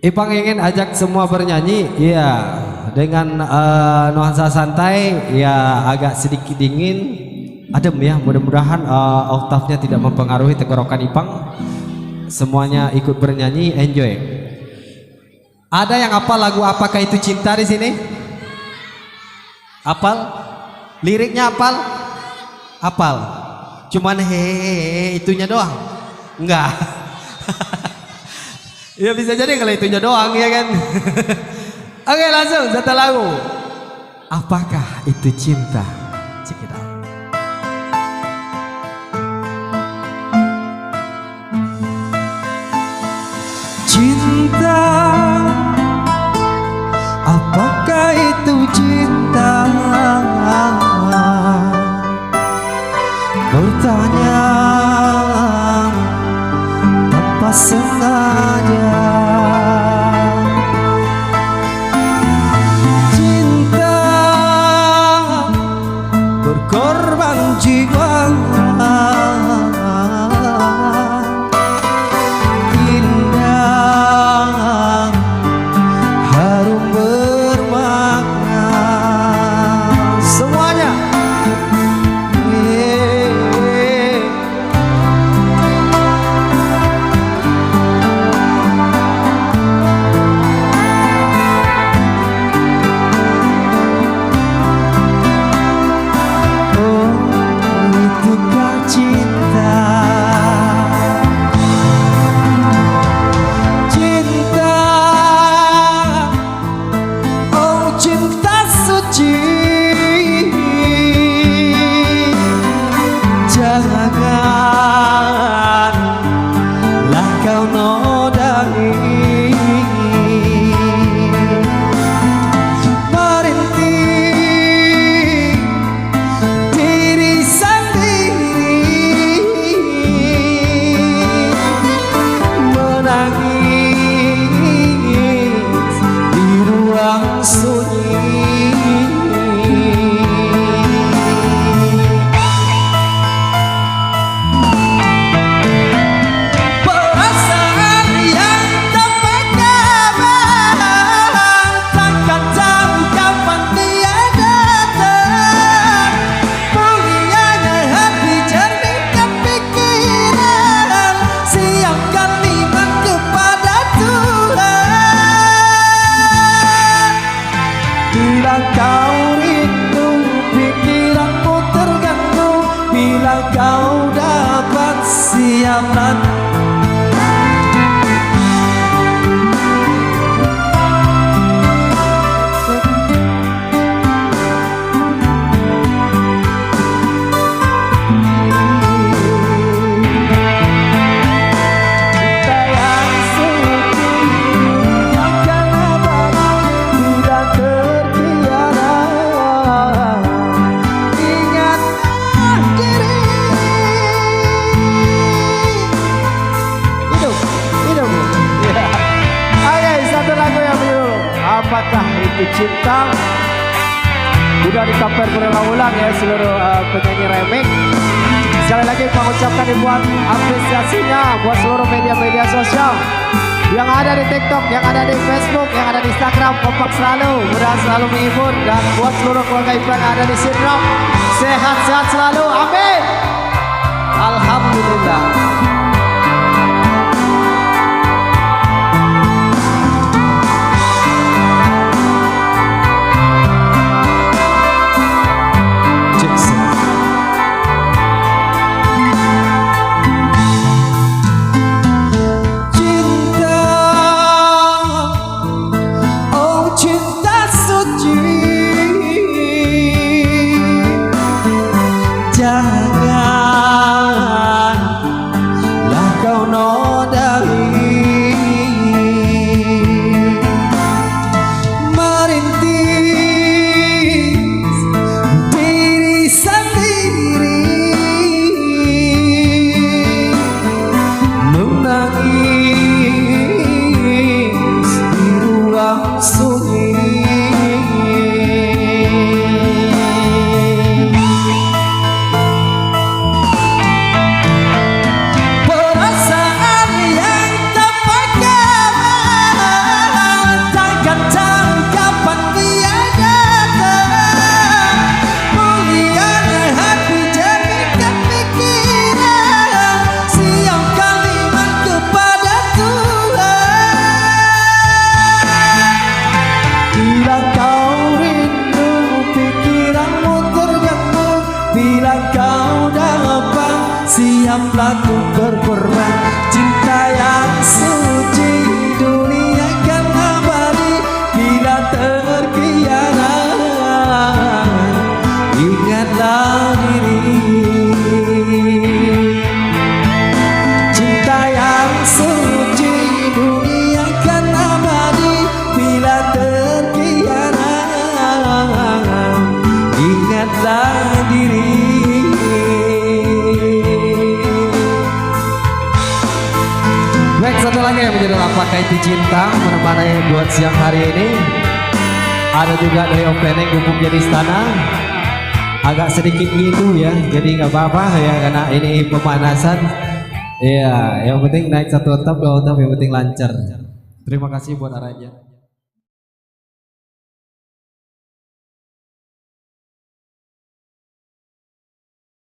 Ipang ingin ajak semua bernyanyi, ya, dengan nuansa santai, ya agak sedikit dingin, adem ya. Mudah-mudahan oktavnya tidak mempengaruhi tenggorokan Ipang. Semuanya ikut bernyanyi, enjoy. Ada yang apal lagu Apakah Itu Cinta di sini? Apal? Liriknya apal? Apal. Cuman hehehe itunya doang? Enggak. Ya bisa jadi kalau itunya doang ya kan. Oke, langsung satu lagu. Apakah Itu Cinta? Check it out. Cinta, apakah itu cinta? Bertanya tanpa sengaja. Cinta berkorban jiwa, indah harum bermakna. Semuanya janganlah kau nodai, merintih diri sendiri, menangis di ruang sunyi. Bila kau rindu, pikiranmu terganggu. Bila kau dapat siapkan Apakah Itu Cinta. Sudah di-cover berulang-ulang ya seluruh penyanyi remix. Sekali lagi mengucapkan ribuan apresiasinya buat seluruh media-media sosial yang ada di TikTok, yang ada di Facebook, yang ada di Instagram. Kompak selalu, mudah selalu menghibur. Dan buat seluruh keluarga Ipang yang ada di Sindrom, sehat-sehat selalu, amin. Alhamdulillah. Jangan siaplah ku berkorban. Cinta yang suci dunia kan abadi, bila terkhianat ingatlah diri. Cinta yang suci dunia kan abadi, bila terkhianat ingatlah diri. Baik, satu lagi yang menjadi Apakah Itu Cinta menemani buat siang hari ini. Ada juga dari opening Gubuk Jadi Istana. Agak sedikit gitu ya, jadi nggak apa-apa ya karena ini pemanasan. Iya, yang penting naik 1 oktap 2 oktap, yang penting lancar. Terima kasih buat arahnya.